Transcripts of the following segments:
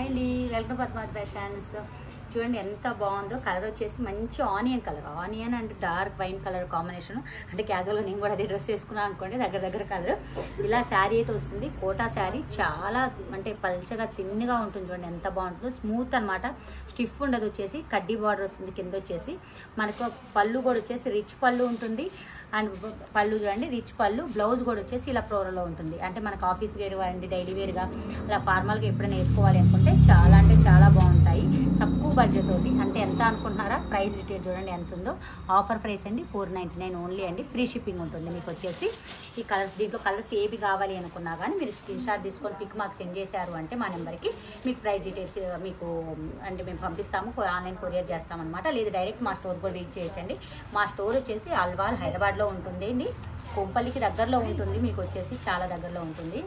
Hi అండి, welcome Padmavati fashions. చూడండి ఎంత బాగుందో. కలర్ వచ్చేసి మంచి onion colour, onion and dark wine colour combination. అంటే క్యాజువల్గా నేను కూడా అదే డ్రెస్ వేసుకున్నాను అనుకోండి, దగ్గర కలర్. ఇలా శారీ అయితే వస్తుంది, కోటా శారీ. చాలా అంటే పల్చగా తిన్నుగా ఉంటుంది. చూడండి ఎంత బాగుంటుందో, స్మూత్ అనమాట, స్టిఫ్ ఉండదు. వచ్చేసి కడ్డీ బార్డర్ వస్తుంది కింద. వచ్చేసి మనకు పళ్ళు కూడా వచ్చేసి రిచ్ పళ్ళు ఉంటుంది. అండ్ పళ్ళు చూడండి రిచ్ పళ్ళు. బ్లౌజ్ కూడా వచ్చేసి ఇలా ఫ్లోరల్లో ఉంటుంది. అంటే మనకు ఆఫీస్ వేర్ అండి, డైలీ వేర్గా అలా ఫార్మల్గా ఎప్పుడైనా వేసుకోవాలి అనుకుంటే చాలా అంటే చాలా బాగుంటాయి. తక్కువ బడ్జెట్ తోటి. అంటే ఎంత అనుకుంటున్నారా? ప్రైస్ డీటెయిల్ చూడండి ఎంత ఉందో. ఆఫర్ ప్రైస్ అండి 499 ఓన్లీ అండి. ఫ్రీ షిప్పింగ్ ఉంటుంది మీకు. వచ్చేసి ఈ కలర్స్, దీంట్లో కలర్స్ ఏవి కావాలి అనుకున్నా కానీ మీరు స్క్రీన్ షాట్ తీసుకొని పిక్ మాకు సెండ్ చేశారు అంటే మా నెంబర్కి మీకు ప్రైస్ డీటెయిల్స్ మీకు అంటే మేము పంపిస్తాము, ఆన్లైన్ కొరియర్ చేస్తామన్నమాట. లేదు డైరెక్ట్ మా స్టోర్ కూడా విజిట్ చేయొచ్చండి. మా స్టోర్ వచ్చేసి అల్వాల్ హైదరాబాద్లో ఉంటుంది అండి. కొంపల్లికి దగ్గరలో ఉంటుంది మీకు. వచ్చేసి చాలా దగ్గరలో ఉంటుంది.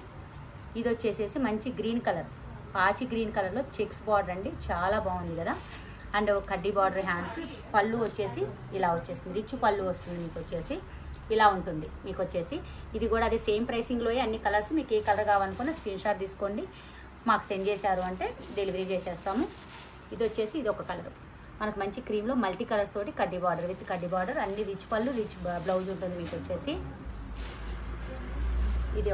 ఇది వచ్చేసేసి మంచి గ్రీన్ కలర్, పాచి గ్రీన్ కలర్లో చెక్స్ బార్డర్ అండి. చాలా బాగుంది కదా. అండ్ కడ్డీ బార్డర్ హ్యాండ్స్. పళ్ళు వచ్చేసి ఇలా వచ్చేస్తుంది, రిచ్ పళ్ళు వస్తుంది మీకు. వచ్చేసి ఇలా ఉంటుంది మీకు. వచ్చేసి ఇది కూడా అదే సేమ్ ప్రైసింగ్లోనే అన్ని కలర్స్. మీకు ఏ కలర్ కావాలనుకున్నా స్క్రీన్ షాట్ తీసుకోండి, మాకు సెండ్ చేశారు అంటే డెలివరీ చేసేస్తాము. ఇది వచ్చేసి ఇది ఒక కలర్ మనకు మంచి క్రీమ్లో మల్టీ కలర్స్ తోటి కడ్డీ బార్డర్, విత్ కడ్డీ బార్డర్. అన్ని రిచ్ పళ్ళు, రిచ్ బ్లౌజ్ ఉంటుంది మీకు. వచ్చేసి ఇది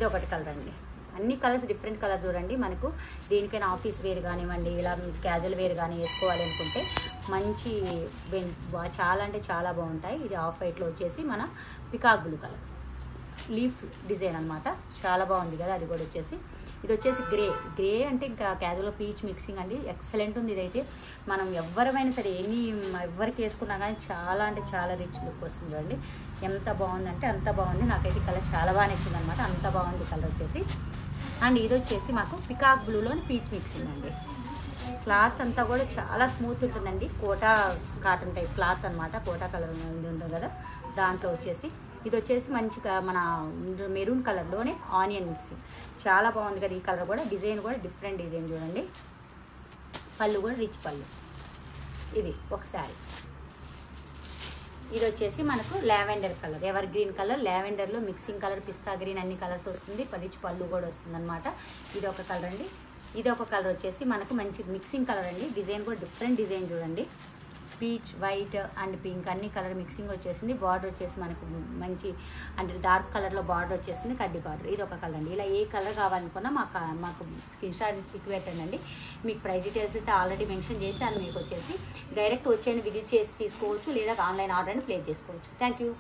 ఒకటి కలర్ అండి. అన్ని కలర్స్ డిఫరెంట్ కలర్ చూడండి. మనకు దేనికైనా ఆఫీస్ వేర్ కానివ్వండి, ఇలా క్యాజువల్ వేర్ కానీ వేసుకోవాలి అనుకుంటే మంచి చాలా అంటే చాలా బాగుంటాయి. ఇది ఆఫ్ వైట్లో వచ్చేసి మన peacock blue colour leaf design అనమాట. చాలా బాగుంది కదా. అది కూడా వచ్చేసి ఇది వచ్చేసి గ్రే అంటే ఇంకా క్యాజువల్ పీచ్ మిక్సింగ్ అండి. ఎక్సలెంట్ ఉంది ఇదైతే. మనం ఎవరైనా సరే ఎవరికి వేసుకున్నా కానీ చాలా అంటే చాలా రిచ్ లుక్ వస్తుంది. చూడండి ఎంత బాగుందంటే అంత బాగుంది. నాకైతే కలర్ చాలా బాగా నచ్చింది అనమాట. అంత బాగుంది కలర్ వచ్చేసి. అండ్ ఇది వచ్చేసి మాకు పికాక్ బ్లూలోని పీచ్ మిక్సింగ్ అండి. క్లాత్ అంతా కూడా చాలా స్మూత్ ఉంటుందండి. కోటా కాటన్ టైప్ క్లాత్ అనమాట. కోటా కలర్ ఉంటుంది కదా, దాంట్లో వచ్చేసి ఇది వచ్చేసి మంచిగా మన మెరూన్ కలర్లోనే ఆనియన్ మిక్సింగ్. చాలా బాగుంది కదా ఈ కలర్ కూడా. డిజైన్ కూడా డిఫరెంట్ డిజైన్ చూడండి. పళ్ళు కూడా రిచ్ పళ్ళు. ఇది ఒక శారీ. ఇది వచ్చేసి మనకు lavender colour, ever green, లావెండర్లో మిక్సింగ్ కలర్, పిస్తా గ్రీన్ అన్ని కలర్స్ వస్తుంది. రిచ్ పళ్ళు కూడా వస్తుంది అనమాట. ఇది ఒక కలర్ అండి. ఇది ఒక కలర్ వచ్చేసి మనకు మంచి మిక్సింగ్ కలర్ అండి. డిజైన్ కూడా డిఫరెంట్ డిజైన్ చూడండి. పీచ్, వైట్ అండ్ పింక్ అన్ని కలర్ మిక్సింగ్ వచ్చేసింది. బార్డర్ వచ్చేసి మనకు మంచి అంటే డార్క్ కలర్లో బార్డర్ వచ్చేసింది, కడ్డీ బార్డర్. ఇది ఒక కలర్ అండి. ఇలా ఏ కలర్ కావాలనుకున్నా మాకు స్క్రీన్ షాట్ పిక్ పెట్టండి. మీకు ప్రైస్ డీటెయిల్స్ అయితే ఆల్రెడీ మెన్షన్ చేశాను. మీకు వచ్చేసి డైరెక్ట్ వచ్చేసి విజిట్ చేసి తీసుకోవచ్చు, లేదా ఆన్లైన్ ఆర్డర్ అని ప్లేస్ చేసుకోవచ్చు. Thank you.